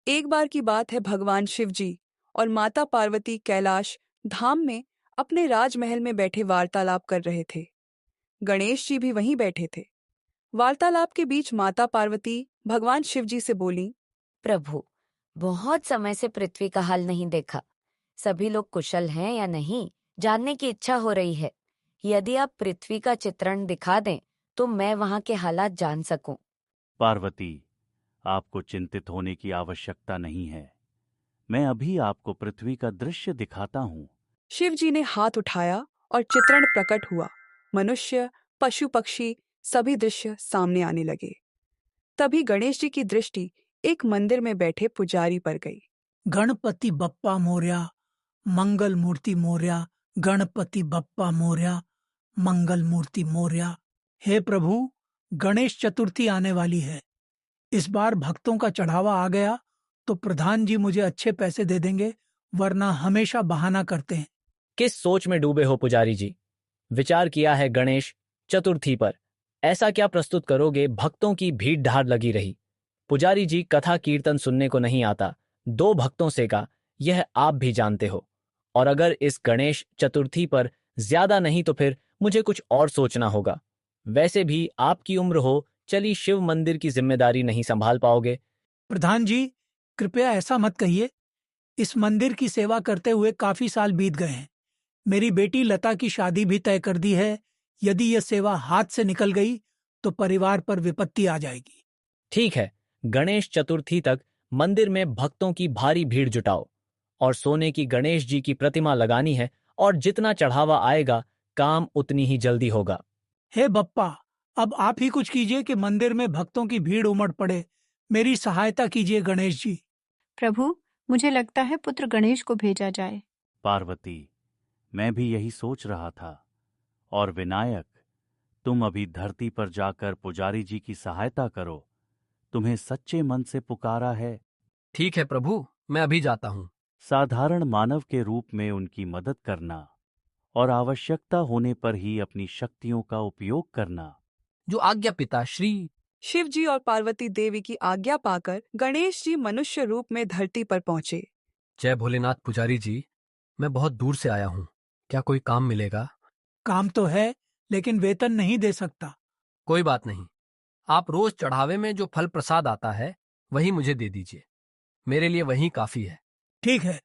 एक बार की बात है, भगवान शिव जी और माता पार्वती कैलाश धाम में अपने राजमहल में बैठे वार्तालाप कर रहे थे। गणेश जी भी वहीं बैठे थे। वार्तालाप के बीच माता पार्वती भगवान शिव जी से बोली, प्रभु, बहुत समय से पृथ्वी का हाल नहीं देखा। सभी लोग कुशल हैं या नहीं, जानने की इच्छा हो रही है। यदि आप पृथ्वी का चित्रण दिखा दें तो मैं वहां के हालात जान सकूं। पार्वती, आपको चिंतित होने की आवश्यकता नहीं है। मैं अभी आपको पृथ्वी का दृश्य दिखाता हूँ। शिव जी ने हाथ उठाया और चित्रण प्रकट हुआ। मनुष्य, पशु पक्षी सभी दृश्य सामने आने लगे। तभी गणेश जी की दृष्टि एक मंदिर में बैठे पुजारी पर गई। गणपति बप्पा मोरया, मंगल मूर्ति मोरया। गणपति बप्पा मोरया, मंगल मूर्ति मोरया। हे प्रभु, गणेश चतुर्थी आने वाली है। इस बार भक्तों का चढ़ावा आ गया तो प्रधान जी मुझे अच्छे पैसे दे देंगे, वरना हमेशा बहाना करते हैं। किस सोच में डूबे हो पुजारी जी? विचार किया है गणेश चतुर्थी पर ऐसा क्या प्रस्तुत करोगे? भक्तों की भीड़ ढार लगी रही। पुजारी जी, कथा कीर्तन सुनने को नहीं आता, दो भक्तों से का, यह आप भी जानते हो। और अगर इस गणेश चतुर्थी पर ज्यादा नहीं तो फिर मुझे कुछ और सोचना होगा। वैसे भी आपकी उम्र हो चली, शिव मंदिर की जिम्मेदारी नहीं संभाल पाओगे। प्रधान जी, कृपया ऐसा मत कहिए। इस मंदिर की सेवा करते हुए काफी साल बीत गए हैं। मेरी बेटी लता की शादी भी तय कर दी है। यदि यह सेवा हाथ से निकल गई तो परिवार पर विपत्ति आ जाएगी। ठीक है, गणेश चतुर्थी तक मंदिर में भक्तों की भारी भीड़ जुटाओ और सोने की गणेश जी की प्रतिमा लगानी है, और जितना चढ़ावा आएगा काम उतनी ही जल्दी होगा। हे बप्पा, अब आप ही कुछ कीजिए कि मंदिर में भक्तों की भीड़ उमड़ पड़े। मेरी सहायता कीजिए गणेश जी। प्रभु, मुझे लगता है पुत्र गणेश को भेजा जाए। पार्वती, मैं भी यही सोच रहा था। और विनायक, तुम अभी धरती पर जाकर पुजारी जी की सहायता करो। तुम्हें सच्चे मन से पुकारा है। ठीक है प्रभु, मैं अभी जाता हूँ। साधारण मानव के रूप में उनकी मदद करना और आवश्यकता होने पर ही अपनी शक्तियों का उपयोग करना। जो आज्ञा पिता श्री। शिव जी और पार्वती देवी की आज्ञा पाकर गणेश जी मनुष्य रूप में धरती पर पहुंचे। जय भोलेनाथ पुजारी जी, मैं बहुत दूर से आया हूँ। क्या कोई काम मिलेगा? काम तो है, लेकिन वेतन नहीं दे सकता। कोई बात नहीं, आप रोज चढ़ावे में जो फल प्रसाद आता है वही मुझे दे दीजिए। मेरे लिए वही काफी है। ठीक है,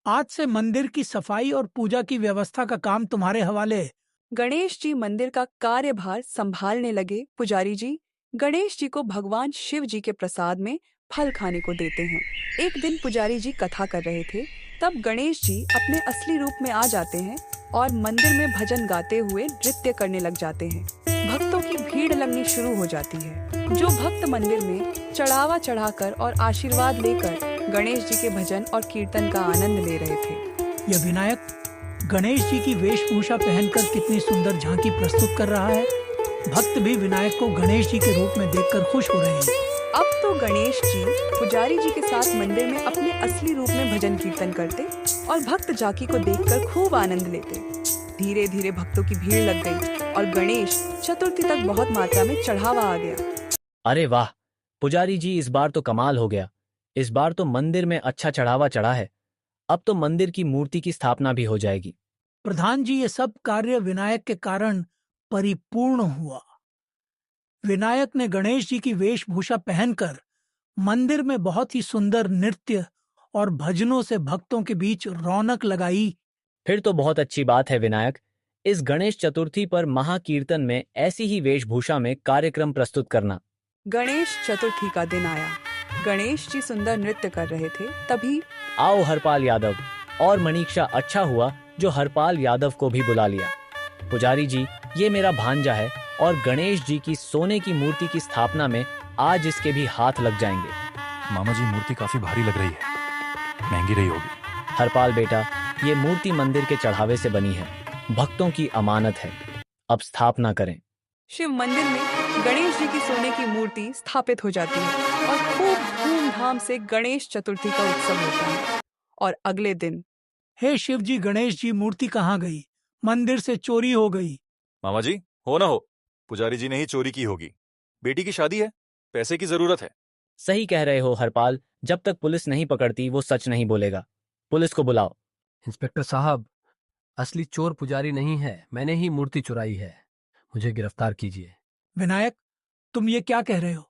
आज से मंदिर की सफाई और पूजा की व्यवस्था का काम तुम्हारे हवाले है। गणेश जी मंदिर का कार्यभार संभालने लगे। पुजारी जी गणेश जी को भगवान शिव जी के प्रसाद में फल खाने को देते हैं। एक दिन पुजारी जी कथा कर रहे थे, तब गणेश जी अपने असली रूप में आ जाते हैं और मंदिर में भजन गाते हुए नृत्य करने लग जाते हैं। भक्तों की भीड़ लगनी शुरू हो जाती है। जो भक्त मंदिर में चढ़ावा चढ़ाकर और आशीर्वाद लेकर गणेश जी के भजन और कीर्तन का आनंद ले रहे थे। यह विनायक गणेश जी की वेशभूषा पहनकर कितनी सुंदर झांकी प्रस्तुत कर रहा है। भक्त भी विनायक को गणेश जी के रूप में देखकर खुश हो रहे हैं। अब तो गणेश जी पुजारी जी के साथ मंदिर में अपने असली रूप में भजन कीर्तन करते और भक्त झांकी को देखकर खूब आनंद लेते। धीरे धीरे भक्तों की भीड़ लग गई और गणेश चतुर्थी तक बहुत मात्रा में चढ़ावा आ गया। अरे वाह पुजारी जी, इस बार तो कमाल हो गया। इस बार तो मंदिर में अच्छा चढ़ावा चढ़ा है। अब तो मंदिर की मूर्ति की स्थापना भी हो जाएगी। प्रधान जी, ये सब कार्य विनायक के कारण परिपूर्ण हुआ। विनायक ने गणेश जी की वेशभूषा पहनकर मंदिर में बहुत ही सुंदर नृत्य और भजनों से भक्तों के बीच रौनक लगाई। फिर तो बहुत अच्छी बात है विनायक। इस गणेश चतुर्थी पर महाकीर्तन में ऐसी ही वेशभूषा में कार्यक्रम प्रस्तुत करना। गणेश चतुर्थी का दिन आया। गणेश जी सुंदर नृत्य कर रहे थे, तभी आओ हरपाल यादव और मनीषा, अच्छा हुआ जो हरपाल यादव को भी बुला लिया। पुजारी जी, ये मेरा भांजा है और गणेश जी की सोने की मूर्ति की स्थापना में आज इसके भी हाथ लग जाएंगे। मामा जी, मूर्ति काफी भारी लग रही है, महंगी रही होगी। हरपाल बेटा, ये मूर्ति मंदिर के चढ़ावे से बनी है, भक्तों की अमानत है। अब स्थापना करें। शिव मंदिर में गणेश जी की सोने की मूर्ति स्थापित हो जाती है और खूब धूमधाम से गणेश चतुर्थी का उत्सव होता है। और अगले दिन, हे शिव जी, गणेश जी मूर्ति कहाँ गई? मंदिर से चोरी हो गई। मामा जी, हो ना हो, पुजारी जी ने ही चोरी की होगी। बेटी की शादी है, पैसे की जरूरत है, सही कह रहे हो हरपाल, जब तक पुलिस नहीं पकड़ती वो सच नहीं बोलेगा। पुलिस को बुलाओ। इंस्पेक्टर साहब, असली चोर पुजारी नहीं है, मैंने ही मूर्ति चुराई है। मुझे गिरफ्तार कीजिए। विनायक, तुम ये क्या कह रहे हो?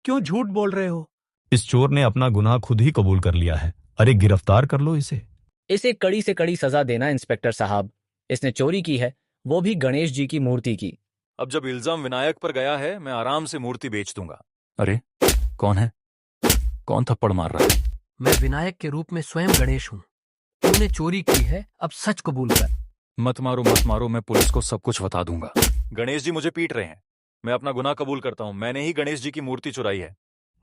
क्यों झूठ बोल रहे हो? इस चोर ने अपना गुनाह खुद ही कबूल कर लिया है। अरे गिरफ्तार कर लो इसे। इसे कड़ी से कड़ी सजा देना इंस्पेक्टर साहब। इसने चोरी की है, वो भी गणेश जी की मूर्ति की। अब जब इल्जाम विनायक पर गया है, मैं आराम से मूर्ति बेच दूंगा। अरे कौन है? कौन थप्पड़ मार रहा है? मैं विनायक के रूप में स्वयं गणेश हूँ। तूने चोरी की है, अब सच कबूल कर। मत मारो, मैं पुलिस को सब कुछ बता दूंगा। गणेश जी मुझे पीट रहे हैं, मैं अपना गुनाह कबूल करता हूँ। मैंने ही गणेश जी की मूर्ति चुराई है।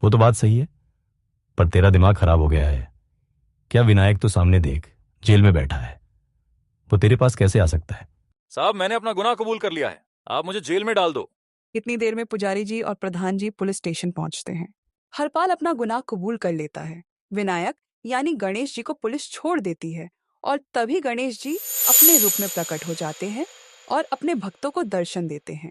वो तो बात सही है, पर तेरा दिमाग खराब हो गया है क्या? विनायक तो सामने देख, जेल में बैठा है। वो तेरे पास कैसे आ सकता है? साहब, मैंने अपना गुनाह कबूल कर लिया है, आप मुझे जेल में डाल दो। इतनी देर में पुजारी जी और प्रधान जी पुलिस स्टेशन पहुंचते हैं। हरपाल अपना गुनाह कबूल कर लेता है। विनायक यानी गणेश जी को पुलिस छोड़ देती है और तभी गणेश जी अपने रूप में प्रकट हो जाते हैं और अपने भक्तों को दर्शन देते हैं।